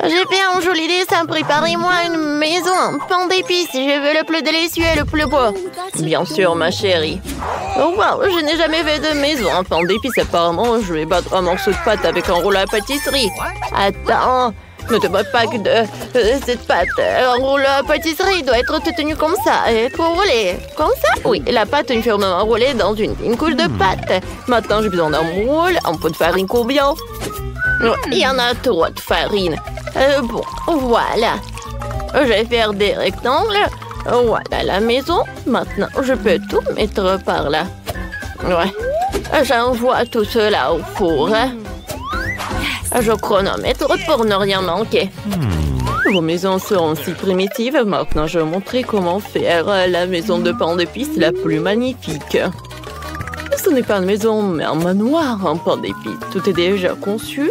J'ai fait un joli dessin. Préparez-moi une maison en pain d'épices. Je veux le plus délicieux et le plus beau. Bien sûr, ma chérie. Oh wow, je n'ai jamais fait de maison en pain d'épices. Apparemment, je vais battre un morceau de pâte avec un rouleau à pâtisserie. Attends, ne te moque pas que de cette pâte. Un rouleau à pâtisserie doit être tenu comme ça. Et être roulé. Comme ça? Oui, la pâte est fermement roulée dans une couche de pâte. Maintenant, j'ai besoin d'un moule. Un peu de farine combien? Il y en a trop de farine. Bon, voilà. Je vais faire des rectangles. Voilà la maison. Maintenant, je peux tout mettre par là. Ouais. J'envoie tout cela au four. Je chronomètre pour ne rien manquer. Vos maisons seront si primitives. Maintenant, je vais montrer comment faire la maison de pain d'épices la plus magnifique. Ce n'est pas une maison, mais un manoir en pain d'épices. Tout est déjà conçu.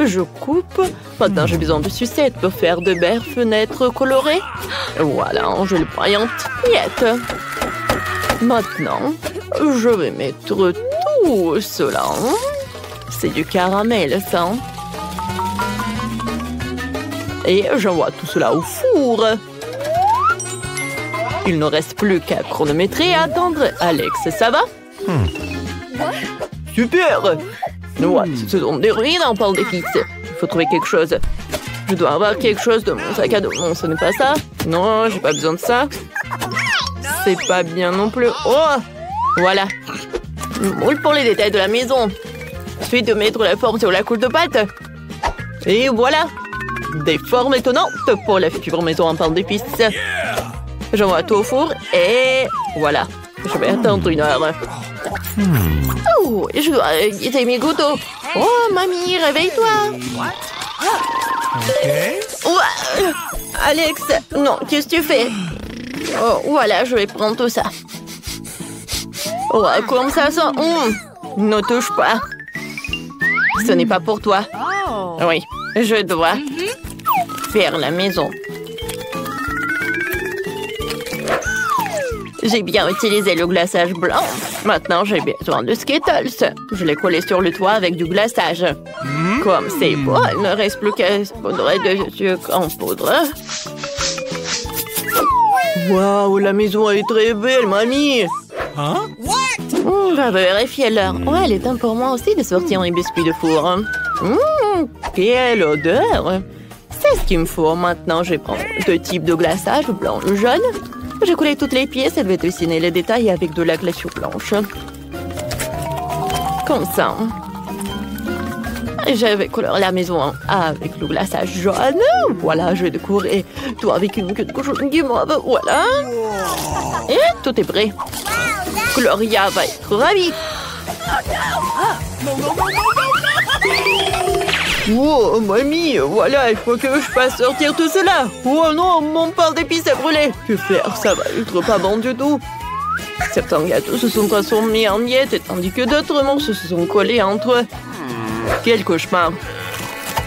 Je coupe. Maintenant, j'ai besoin de sucettes pour faire de belles fenêtres colorées. Voilà, je le pointe. Miette. Maintenant, je vais mettre tout cela. C'est du caramel, ça. Et j'envoie tout cela au four. Il ne reste plus qu'à chronométrer et attendre. Alex, ça va? Super! Ouais, ce sont des ruines en pain d'épices. Il faut trouver quelque chose. Je dois avoir quelque chose de mon sac à dos. Non, ce n'est pas ça. Non, j'ai pas besoin de ça. C'est pas bien non plus. Oh! Voilà. Moule pour les détails de la maison. Ensuite, de mettre la forme sur la couche de pâte. Et voilà. Des formes étonnantes pour la future maison en pain d'épices. J'envoie tout au four et voilà. Je vais attendre 1 heure. Oh, je dois guider mes gouttes. Oh, mamie, réveille-toi. Ouais. Alex, non, qu'est-ce que tu fais? Oh, voilà, je vais prendre tout ça. Oh, comme ça sent. Ne touche pas. Ce n'est pas pour toi. Oui, je dois faire la maison. J'ai bien utilisé le glaçage blanc. Maintenant, j'ai besoin de Skittles. Je l'ai collé sur le toit avec du glaçage. Comme c'est beau, il ne reste plus qu'à se poudre de sucre en poudre. Waouh, la maison est très belle, mamie. On va vérifier l'heure. Ouais, il est temps pour moi aussi de sortir mes biscuits de four. Quelle odeur! C'est ce qu'il me faut. Maintenant, je prends 2 types de glaçage, blanc et jaune. J'ai collé toutes les pièces et vais dessiner les détails avec de la glaçure blanche. Comme ça. Je vais colorer la maison avec le glaçage jaune. Voilà, je vais décorer tout avec une queue de cochon guimauve. Voilà. Et tout est prêt. Gloria va être ravie. Oh, mamie, voilà, il faut que je fasse sortir tout cela. Oh non, mon pain d'épices a brûlé. Que faire? Ça va être pas bon du tout. Certains gâteaux se sont transformés en miettes, tandis que d'autres morceaux se sont collés entre eux. Quel cauchemar.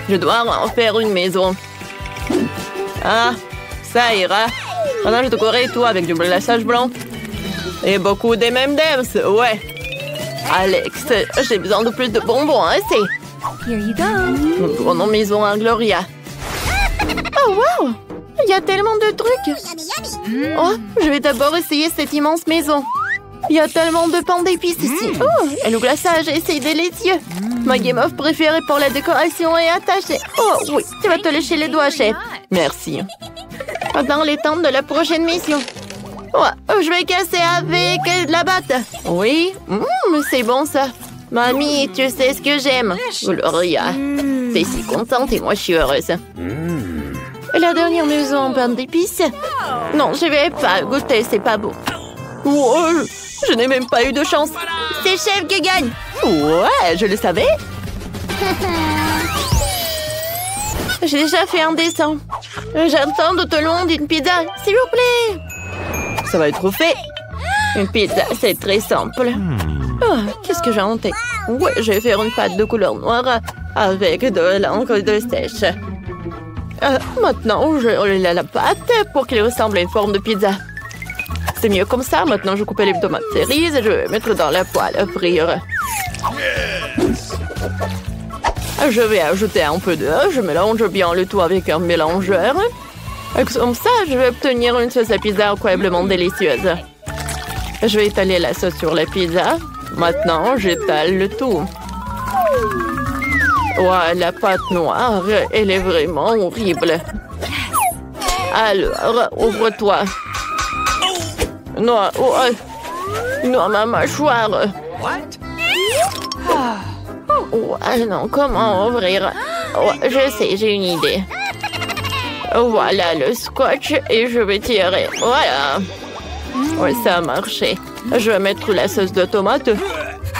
Je dois en faire une maison. Ah, ça ira. Maintenant, je décorerai tout avec du glaçage blanc. Et beaucoup des M&M's, ouais. Alex, j'ai besoin de plus de bonbons, hein, c'est... Here you go. Nous prenons maison à Gloria. Oh, wow! Il y a tellement de trucs. Oh, je vais d'abord essayer cette immense maison. Il y a tellement de pain d'épices ici. Oh, et le glaçage, c'est délicieux. Ma guimauve préférée pour la décoration est attachée. Oh, oui, tu vas te lécher les doigts, chef. Merci. Dans les temps de la prochaine mission. Ouais, je vais casser avec de la batte. Oui, c'est bon ça. Mamie, tu sais ce que j'aime. Gloria, t'es si contente et moi je suis heureuse. La dernière maison en pain d'épices? Non, je vais pas goûter, c'est pas beau. Oh, je n'ai même pas eu de chance. C'est chef qui gagne. Ouais, je le savais. J'ai déjà fait un dessin. J'attends tout au long d'une pizza, s'il vous plaît. Ça va être fait. Une pizza, c'est très simple. Oh, qu'est-ce que j'ai en tête? Ouais, je vais faire une pâte de couleur noire avec de l'encre de sèche. Maintenant, je roule la pâte pour qu'elle ressemble à une forme de pizza. C'est mieux comme ça. Maintenant, je coupe les tomates cerises et je vais mettre dans la poêle à frire. Je vais ajouter un peu d'eau. Je mélange bien le tout avec un mélangeur. Et comme ça, je vais obtenir une sauce à pizza incroyablement délicieuse. Je vais étaler la sauce sur la pizza. Maintenant, j'étale le tout. Ouais, la pâte noire, elle est vraiment horrible. Alors, ouvre-toi. Non, oh, non, ma mâchoire. Ouais, non, comment ouvrir? Ouais, je sais, j'ai une idée. Voilà le scotch et je vais tirer. Voilà. Ouais, ça a marché. Je vais mettre la sauce de tomate.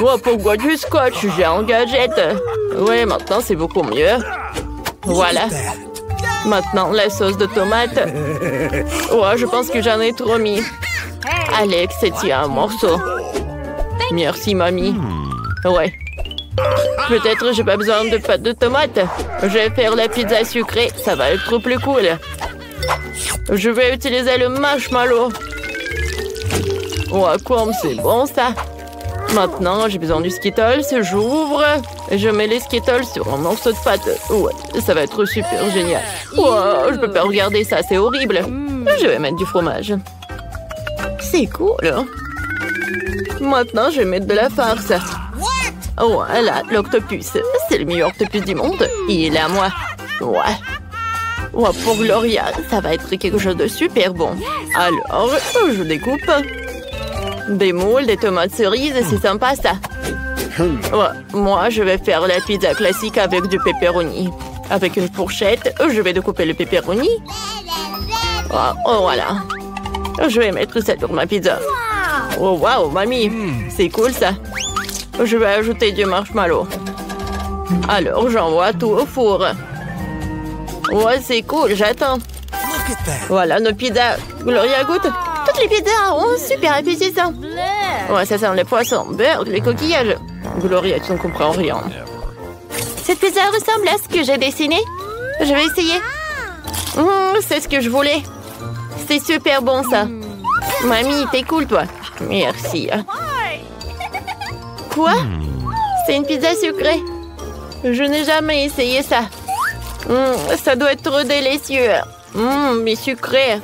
Oh, pourquoi du scotch? J'ai un gadget. Oui, maintenant c'est beaucoup mieux. Voilà. Maintenant, la sauce de tomate. Ouais, je pense que j'en ai trop mis. Alex, tiens un morceau. Merci, mamie. Ouais. Peut-être j'ai pas besoin de pâte de tomate. Je vais faire la pizza sucrée. Ça va être plus cool. Je vais utiliser le marshmallow. Ouais, comme c'est bon ça. Maintenant, j'ai besoin du Skittles. J'ouvre et je mets les Skittles sur un morceau de pâte. Ouais, ça va être super génial. Ouais, je peux pas regarder ça, c'est horrible. Je vais mettre du fromage. C'est cool. Maintenant, je vais mettre de la farce. Voilà, l'octopus. C'est le meilleur octopus du monde. Il est à moi. Ouais. Ouais, pour Gloria, ça va être quelque chose de super bon. Alors, je découpe. Des moules, des tomates cerises, c'est sympa ça. Ouais, moi, je vais faire la pizza classique avec du pepperoni. Avec une fourchette, je vais découper le pepperoni. Oh, voilà. Je vais mettre ça sur ma pizza. Oh, wow, mamie, c'est cool ça. Je vais ajouter du marshmallow. Alors, j'envoie tout au four. Ouais, c'est cool, j'attends. Voilà nos pizzas. Gloria, goûte. Toutes les pizzas ont super appétissant. Ouais, ça sent les poissons, beurre, les coquillages. Gloria, tu ne comprends rien. Cette pizza ressemble à ce que j'ai dessiné. Je vais essayer. C'est ce que je voulais. C'est super bon, ça. Mamie, t'es cool, toi. Merci. Quoi? C'est une pizza sucrée. Je n'ai jamais essayé ça. Ça doit être trop délicieux. Mais sucré.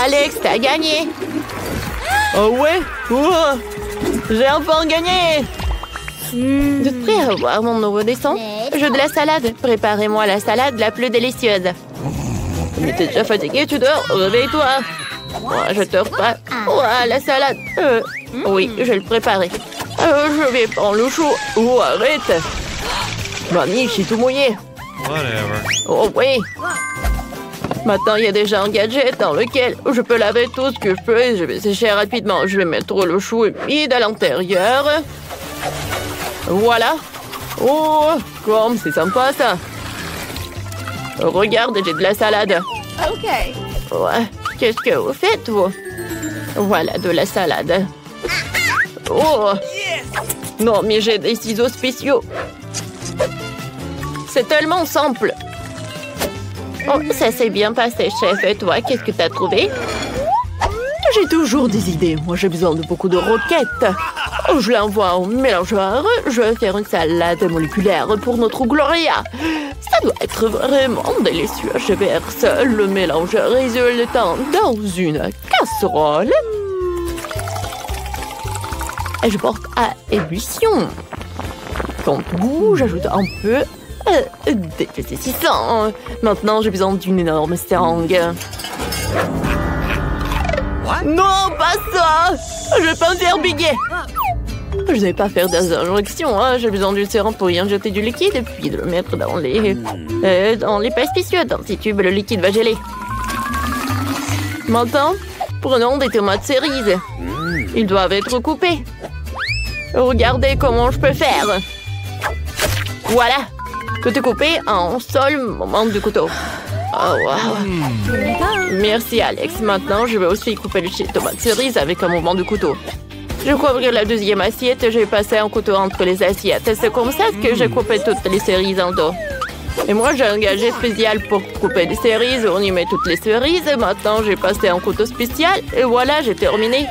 Alex, t'as gagné. Oh ouais? J'ai enfin gagné. Vous êtes prêts à voir mon nouveau dessin? Jeu de la salade. Préparez-moi la salade la plus délicieuse. Mais t'es déjà fatigué, tu dors? Réveille-toi. Ouais, je dors pas. Ouais, la salade. Oui, je vais le préparer. Je vais prendre le chaud. Oh, arrête. Mamie, je suis tout mouillé. Oh oui. Maintenant, il y a déjà un gadget dans lequel je peux laver tout ce que je peux et je vais sécher rapidement. Je vais mettre le chou humide à l'intérieur. Voilà. Oh, comme c'est sympa ça. Regarde, j'ai de la salade. OK. Ouais. Qu'est-ce que vous faites, vous? Voilà, de la salade. Oh! Non, mais j'ai des ciseaux spéciaux. C'est tellement simple. Oh, ça s'est bien passé, chef. Et toi, qu'est-ce que t'as trouvé? J'ai toujours des idées. Moi, j'ai besoin de beaucoup de roquettes. Oh, je l'envoie au mélangeur. Je vais faire une salade moléculaire pour notre Gloria. Ça doit être vraiment délicieux. Je verse le mélangeur résultant dans une casserole. Et je porte à ébullition. Quant au goût, j'ajoute un peu d'épaississant. Maintenant, j'ai besoin d'une énorme seringue. Non, pas ça! Je vais pas me faire biguer. Je ne vais pas faire des injections. Hein. J'ai besoin d'une seringue pour y injecter du liquide et puis de le mettre dans les pesticides. Dans ces tubes, le liquide va geler. Maintenant, prenons des tomates cerises. Ils doivent être coupés. Regardez comment je peux faire. Voilà. Tout est coupé en seul moment du couteau. Oh, wow. Merci, Alex. Maintenant, je vais aussi couper les tomates cerises avec un mouvement de couteau. Je couvre la deuxième assiette et je vais passer un couteau entre les assiettes. C'est comme ça que j'ai coupé toutes les cerises en dos. Et moi, j'ai un gadget spécial pour couper les cerises. On y met toutes les cerises. Maintenant, j'ai passé un couteau spécial. Et voilà, j'ai terminé.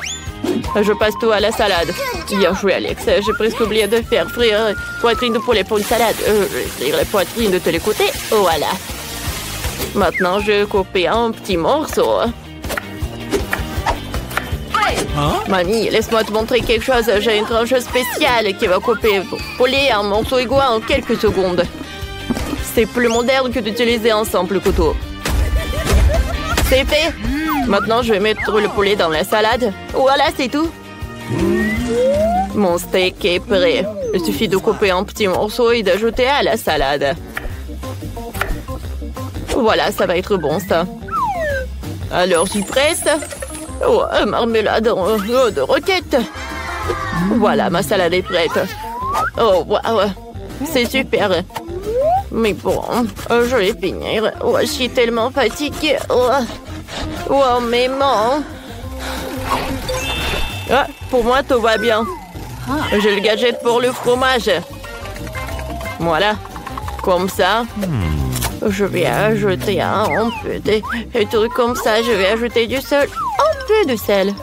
Je passe tout à la salade. Bien joué, Alex. J'ai presque oublié de faire frire poitrine de poulet pour une salade. Je vais frire les poitrines de tous les côtés. Voilà. Maintenant, je vais couper un petit morceau. Mamie, laisse-moi te montrer quelque chose. J'ai une tranche spéciale qui va couper le poulet en morceaux égaux en quelques secondes. C'est plus moderne que d'utiliser un simple couteau. C'est fait. Maintenant, je vais mettre le poulet dans la salade. Voilà, c'est tout. Mon steak est prêt. Il suffit de couper en petits morceaux et d'ajouter à la salade. Voilà, ça va être bon, ça. Alors, j'y presse. Oh, marmelade de roquette. Voilà, ma salade est prête. Oh, waouh. C'est super. Mais bon, je vais finir. Oh, je suis tellement fatiguée. Oh, mes mains. Ah, pour moi, tout va bien. J'ai le gadget pour le fromage. Voilà. Comme ça. Je vais ajouter un peu de trucs comme ça. Je vais ajouter du sel. Un peu de sel.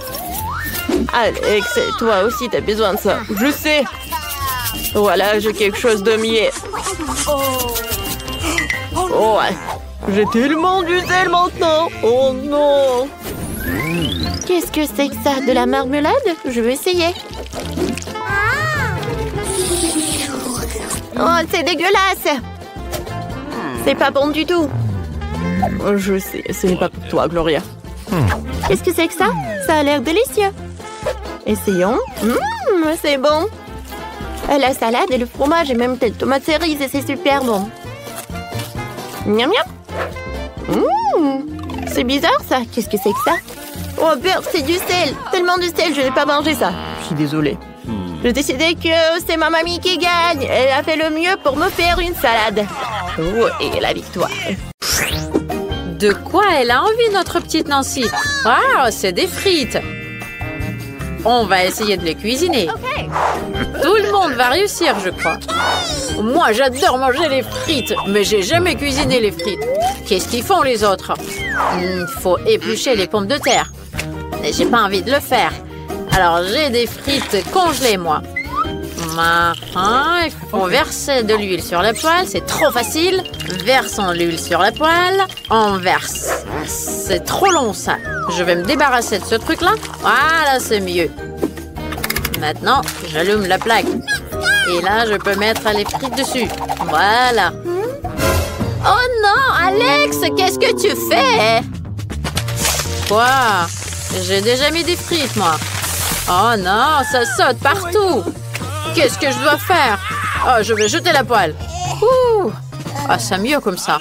Alex, toi aussi, t'as besoin de ça. Je sais. Voilà, j'ai quelque chose de mieux. Oh, j'ai tellement du sel maintenant. Oh non. Qu'est-ce que c'est que ça? De la marmelade? Je vais essayer. Oh, c'est dégueulasse. C'est pas bon du tout. Je sais, ce n'est pas pour toi, Gloria. Qu'est-ce que c'est que ça? Ça a l'air délicieux. Essayons. C'est bon. La salade et le fromage et même des tomates cerises, c'est super bon. Miam miam. C'est bizarre ça. Qu'est-ce que c'est que ça? Oh merde, c'est du sel. Tellement de sel, je n'ai pas mangé ça. Je suis désolée. J'ai décidé que c'est ma mamie qui gagne. Elle a fait le mieux pour me faire une salade. Oh, et la victoire. De quoi elle a envie, notre petite Nancy? Ah, c'est des frites. On va essayer de les cuisiner. Tout le monde va réussir, je crois. Moi, j'adore manger les frites, mais j'ai jamais cuisiné les frites. Qu'est-ce qu'ils font, les autres? Il faut éplucher les pommes de terre. Mais j'ai pas envie de le faire. Alors, j'ai des frites congelées, moi. Il faut verser de l'huile sur la poêle. C'est trop facile. Versons l'huile sur la poêle. On verse. C'est trop long, ça. Je vais me débarrasser de ce truc-là. Voilà, c'est mieux. Maintenant, j'allume la plaque. Et là, je peux mettre les frites dessus. Voilà. Oh non, Alex, qu'est-ce que tu fais? Quoi? J'ai déjà mis des frites, moi. Oh non, ça saute partout. Qu'est-ce que je dois faire? Oh, je vais jeter la poêle. Ouh. Ah, c'est mieux comme ça.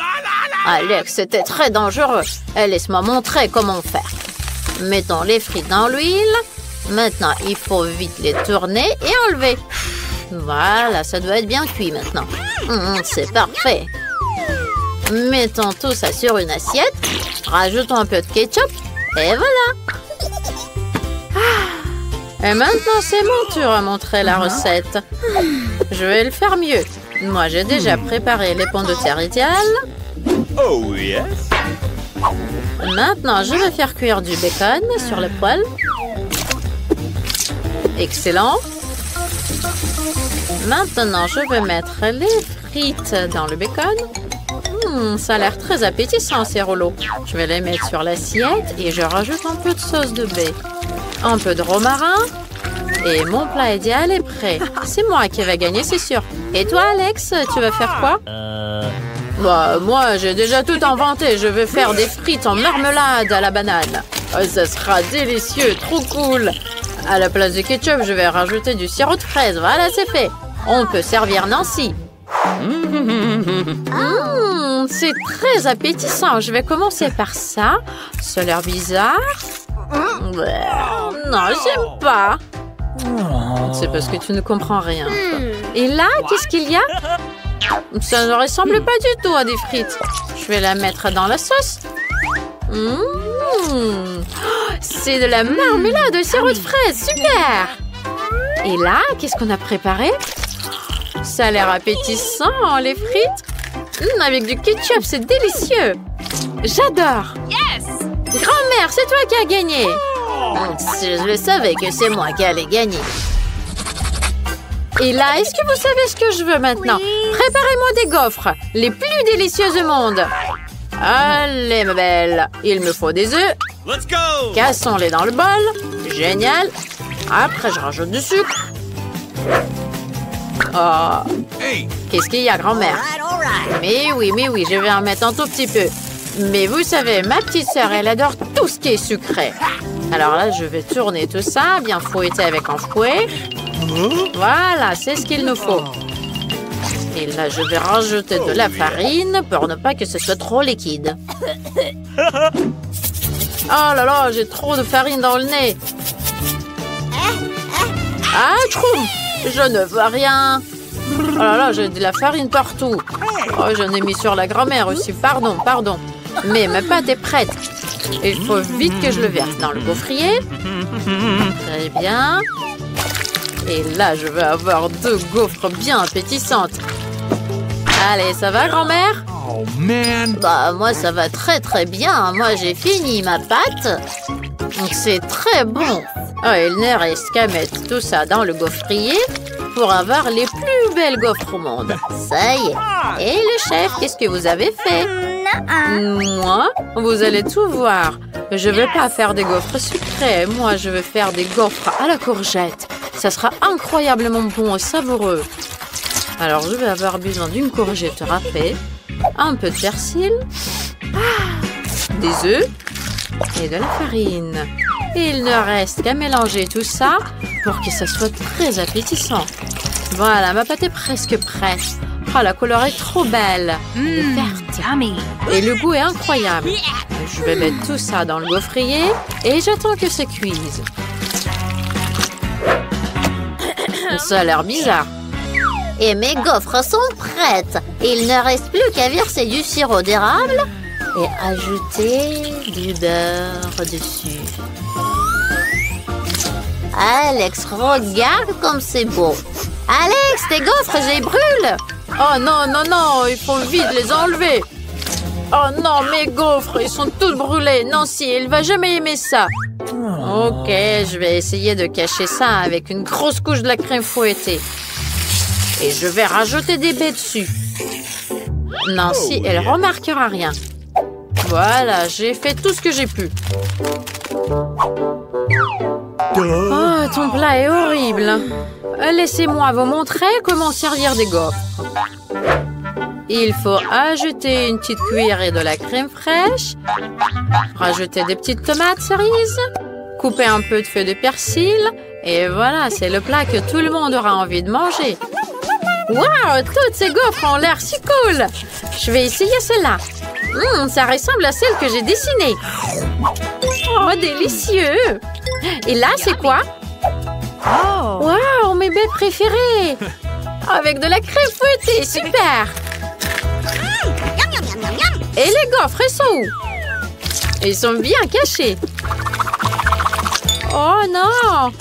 Alex, c'était très dangereux. Laisse-moi montrer comment faire. Mettons les frites dans l'huile. Maintenant, il faut vite les tourner et enlever. Voilà, ça doit être bien cuit maintenant. C'est parfait. Mettons tout ça sur une assiette. Rajoutons un peu de ketchup. Et voilà. Et maintenant, c'est mon tour à montrer la recette. Je vais le faire mieux. Moi, j'ai déjà préparé les pommes de terre idéales. Oh yes. Maintenant, je vais faire cuire du bacon sur la poêle. Excellent. Maintenant, je vais mettre les frites dans le bacon. Ça a l'air très appétissant, ces rouleaux. Je vais les mettre sur l'assiette et je rajoute un peu de sauce de baie. Un peu de romarin. Et mon plat idéal est prêt. C'est moi qui vais gagner, c'est sûr. Et toi, Alex, tu vas faire quoi? Bah, moi, j'ai déjà tout inventé. Je vais faire des frites en marmelade à la banane. Oh, ça sera délicieux, trop cool. À la place de ketchup, je vais rajouter du sirop de fraise. Voilà, c'est fait. On peut servir Nancy. C'est très appétissant. Je vais commencer par ça. Ça a l'air bizarre. Non, j'aime pas. C'est parce que tu ne comprends rien. Et là, qu'est-ce qu'il y a? Ça ne ressemble pas du tout à des frites. Je vais la mettre dans la sauce. C'est de la marmelade de sirop de fraise. Super! Et là, qu'est-ce qu'on a préparé? Ça a l'air appétissant, les frites. Avec du ketchup, c'est délicieux. J'adore. Yes! Grand-mère, c'est toi qui as gagné. Je le savais que c'est moi qui allais gagner. Et là, est-ce que vous savez ce que je veux maintenant? Préparez-moi des gaufres, les plus délicieuses au monde. Allez, ma belle, il me faut des œufs. Cassons-les dans le bol. Génial. Après, je rajoute du sucre. Oh. Qu'est-ce qu'il y a, grand-mère? Mais oui, je vais en mettre un tout petit peu. Mais vous savez, ma petite sœur, elle adore tout ce qui est sucré. Alors là, je vais tourner tout ça, bien fouetter avec un fouet. Voilà, c'est ce qu'il nous faut. Et là, je vais rajouter de la farine pour ne pas que ce soit trop liquide. Oh là là, j'ai trop de farine dans le nez. Ah, troum! Je ne vois rien. Oh là là, j'ai de la farine partout. Oh, j'en ai mis sur la grand-mère aussi. Pardon. Mais ma pâte est prête. Il faut vite que je le verse dans le gaufrier. Très bien. Et là, je vais avoir 2 gaufres bien appétissantes. Allez, ça va, grand-mère? Oh, man! Bah, moi, ça va très bien. Moi, j'ai fini ma pâte. Donc, c'est très bon. Oh, il ne reste qu'à mettre tout ça dans le gaufrier pour avoir les plus belles gaufres au monde. Ça y est. Et le chef, qu'est-ce que vous avez fait? Moi? Vous allez tout voir. Je ne vais pas faire des gaufres sucrées. Moi, je vais faire des gaufres à la courgette. Ça sera incroyablement bon et savoureux. Alors, je vais avoir besoin d'une courgette râpée, un peu de persil, des œufs et de la farine. Et il ne reste qu'à mélanger tout ça pour que ça soit très appétissant. Voilà, ma pâte est presque prête. Oh, la couleur est trop belle. Elle est verte. Et le goût est incroyable. Je vais mettre tout ça dans le gaufrier et j'attends que ça cuise. Ça a l'air bizarre. Et mes gaufres sont prêtes. Il ne reste plus qu'à verser du sirop d'érable et ajouter du beurre dessus. Alex, regarde comme c'est beau. Alex, tes gaufres, je les brûle. Oh non, il faut vite les enlever. Oh non, mes gaufres, ils sont toutes brûlés. Nancy, elle va jamais aimer ça. Ok, je vais essayer de cacher ça avec une grosse couche de la crème fouettée. Et je vais rajouter des baies dessus. Nancy, elle remarquera rien. Voilà, j'ai fait tout ce que j'ai pu. Oh, ton plat est horrible. Laissez-moi vous montrer comment servir des gaufres. Il faut ajouter une petite cuillerée de la crème fraîche, rajouter des petites tomates cerises, couper un peu de feuilles de persil, et voilà, c'est le plat que tout le monde aura envie de manger. Waouh, toutes ces gaufres ont l'air si cool! Je vais essayer celle-là. Ça ressemble à celle que j'ai dessinée. Oh, délicieux! Et là, c'est quoi? Waouh, mes baies préférées! Avec de la crème fouettée, super! Et les gaufres, ils sont où? Ils sont bien cachés. Oh non!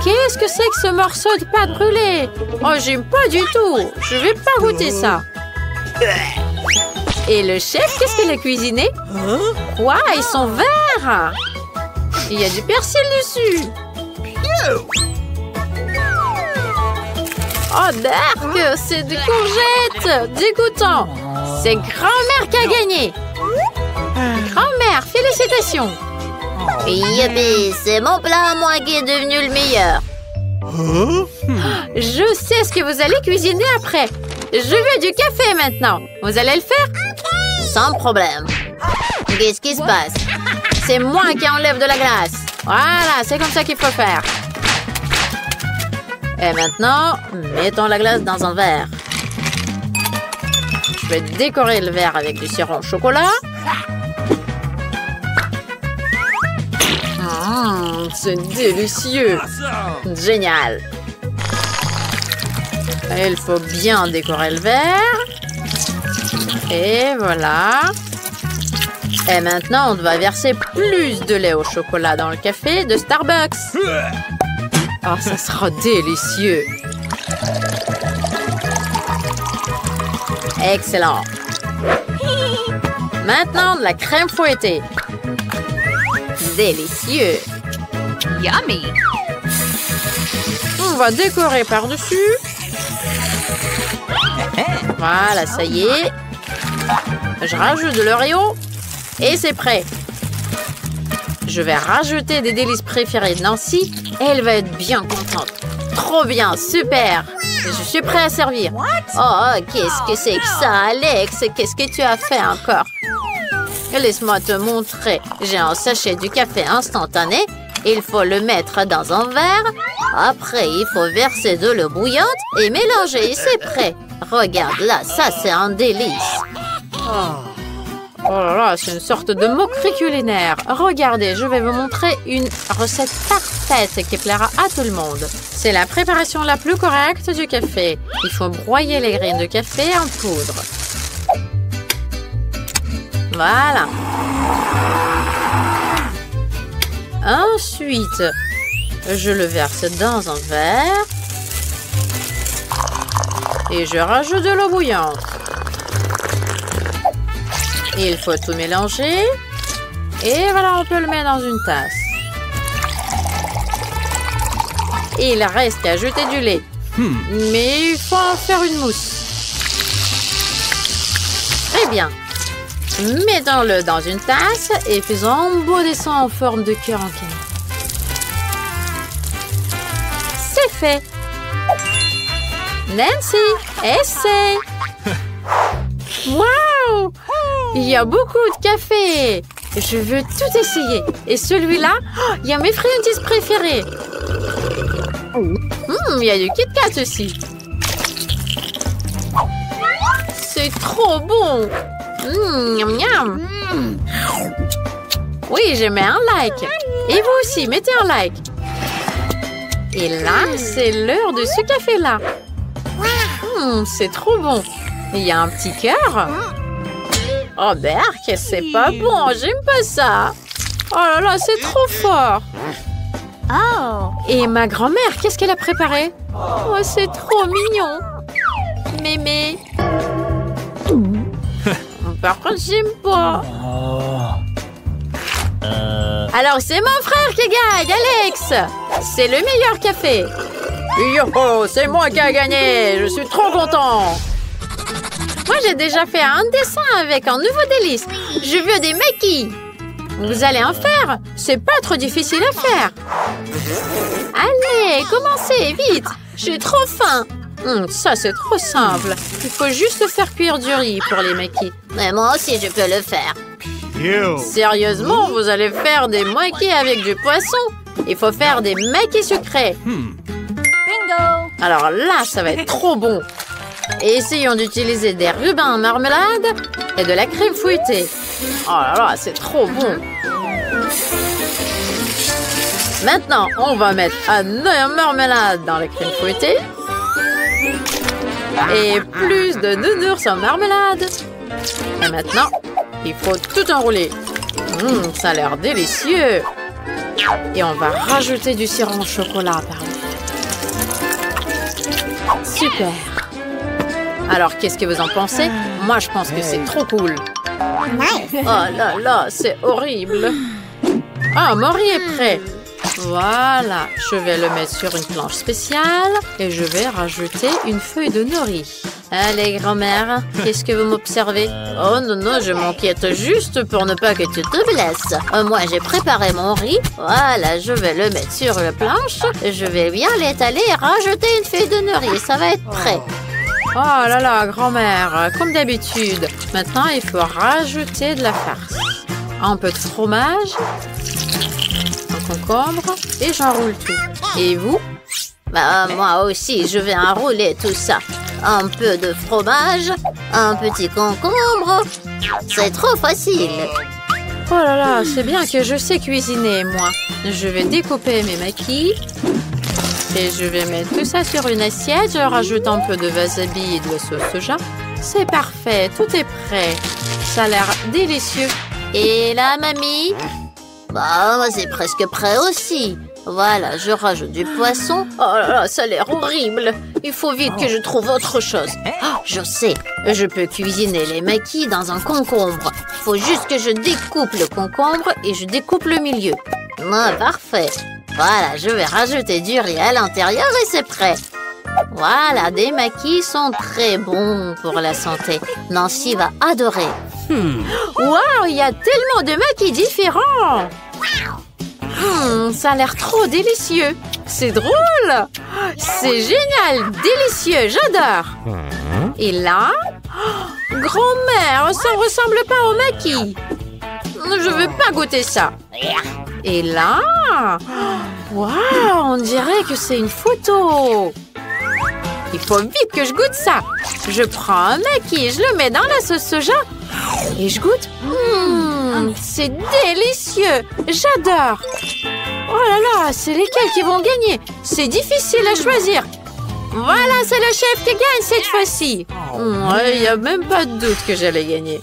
Qu'est-ce que c'est que ce morceau de pâte brûlée? Oh, j'aime pas du tout. Je vais pas goûter ça. Et le chef, qu'est-ce qu'il a cuisiné? Quoi? Ils sont verts! Il y a du persil dessus. Oh, dark! C'est des courgettes! Dégoûtant! C'est grand-mère qui a gagné! Grand-mère, félicitations! Yippee, c'est mon plat à moi qui est devenu le meilleur. Je sais ce que vous allez cuisiner après. Je veux du café maintenant. Vous allez le faire? Sans problème. Qu'est-ce qui se passe? C'est moi qui enlève de la glace. Voilà, c'est comme ça qu'il faut faire. Et maintenant, mettons la glace dans un verre. Je vais décorer le verre avec du sirop au chocolat. C'est délicieux. Génial. Il faut bien décorer le verre. Et voilà. Et maintenant, on va verser plus de lait au chocolat dans le café de Starbucks. Oh, ça sera délicieux. Excellent. Maintenant, de la crème fouettée. Délicieux. Yummy! On va décorer par-dessus. Voilà, ça y est. Je rajoute de l'Oreo. Et c'est prêt. Je vais rajouter des délices préférées de Nancy. Elle va être bien contente. Trop bien, super. Je suis prêt à servir. Oh, qu'est-ce que c'est que ça, Alex? Qu'est-ce que tu as fait encore? Laisse-moi te montrer. J'ai un sachet du café instantané. Il faut le mettre dans un verre. Après, il faut verser de l'eau bouillante et mélanger. Et c'est prêt. Regarde là, ça c'est un délice. Oh là là, c'est une sorte de moquerie culinaire. Regardez, je vais vous montrer une recette parfaite qui plaira à tout le monde. C'est la préparation la plus correcte du café. Il faut broyer les graines de café en poudre. Voilà. Ensuite, je le verse dans un verre. Et je rajoute de l'eau bouillante. Il faut tout mélanger. Et voilà, on peut le mettre dans une tasse. Il reste à ajouter du lait. Mais il faut en faire une mousse. Très bien. Mettons-le dans une tasse et faisons embourber ça en forme de cœur en canne. C'est fait. Nancy, essaye. Waouh! Il y a beaucoup de café. Je veux tout essayer. Et celui-là, il y a mes friandises préférées. Il y a du Kit Kat aussi. C'est trop bon. Miam miam. Oui, je mets un like. Et vous aussi, mettez un like. Et là, c'est l'heure de ce café-là. C'est trop bon. Il y a un petit cœur. Oh, Berk, c'est pas bon. J'aime pas ça. Oh là là, c'est trop fort. Oh. Et ma grand-mère, qu'est-ce qu'elle a préparé? Oh, c'est trop mignon. Mémé. Par contre, j'aime pas. Alors, c'est mon frère qui gagne, Alex. C'est le meilleur café. Yo, c'est moi qui a gagné. Je suis trop content. Moi, j'ai déjà fait un dessin avec un nouveau délice. Je veux des maquis. Vous allez en faire? C'est pas trop difficile à faire. Allez, commencez, vite. J'ai trop faim. Ça, c'est trop simple. Il faut juste faire cuire du riz pour les maquis. Mais moi aussi, je peux le faire. Sérieusement, vous allez faire des maquis avec du poisson? Il faut faire des maquis sucrés. Bingo! Alors là, ça va être trop bon. Et essayons d'utiliser des rubans en marmelade et de la crème fouettée. Oh là là, c'est trop bon. Maintenant, on va mettre un œuf en marmelade dans la crème fouettée. Et plus de nounours en marmelade. Et maintenant, il faut tout enrouler. Ça a l'air délicieux. Et on va rajouter du sirop au chocolat par-dessus. Super. Alors, qu'est-ce que vous en pensez? Moi, je pense que c'est trop cool. Oh là là, c'est horrible. Ah, mon riz est prêt. Voilà, je vais le mettre sur une planche spéciale et je vais rajouter une feuille de nori. Allez, grand-mère, qu'est-ce que vous m'observez? Oh non, non, je m'inquiète juste pour ne pas que tu te blesses. Moi, j'ai préparé mon riz. Voilà, je vais le mettre sur la planche. Je vais bien l'étaler et rajouter une feuille de nori. Ça va être prêt. Oh là là, grand-mère, comme d'habitude. Maintenant, il faut rajouter de la farce. Un peu de fromage. Concombre et j'enroule tout. Et vous? Moi aussi, je vais enrouler tout ça. Un peu de fromage, un petit concombre. C'est trop facile. Oh là là, c'est bien que je sais cuisiner, moi. Je vais découper mes maquis. Et je vais mettre tout ça sur une assiette. Je rajoute un peu de wasabi et de la sauce soja. C'est parfait, tout est prêt. Ça a l'air délicieux. Et là, mamie? C'est presque prêt aussi. Voilà, je rajoute du poisson. Oh là là, ça a l'air horrible. Il faut vite que je trouve autre chose. Oh, je sais, je peux cuisiner les maquis dans un concombre. Il faut juste que je découpe le concombre et je découpe le milieu. Parfait. Voilà, je vais rajouter du riz à l'intérieur et c'est prêt. Voilà, des maquis sont très bons pour la santé. Nancy va adorer. Waouh, il y a tellement de maquis différents. Ça a l'air trop délicieux. C'est drôle. C'est génial, délicieux, j'adore. Et là, grand-mère, ça ne ressemble pas au maquis. Je veux pas goûter ça. Et là, waouh, on dirait que c'est une photo. Il faut vite que je goûte ça. Je prends un maquis, je le mets dans la sauce soja et je goûte. C'est délicieux. J'adore. Oh là là, c'est lesquels qui vont gagner? C'est difficile à choisir. Voilà, c'est le chef qui gagne cette fois-ci. Il n'y a même pas de doute que j'allais gagner.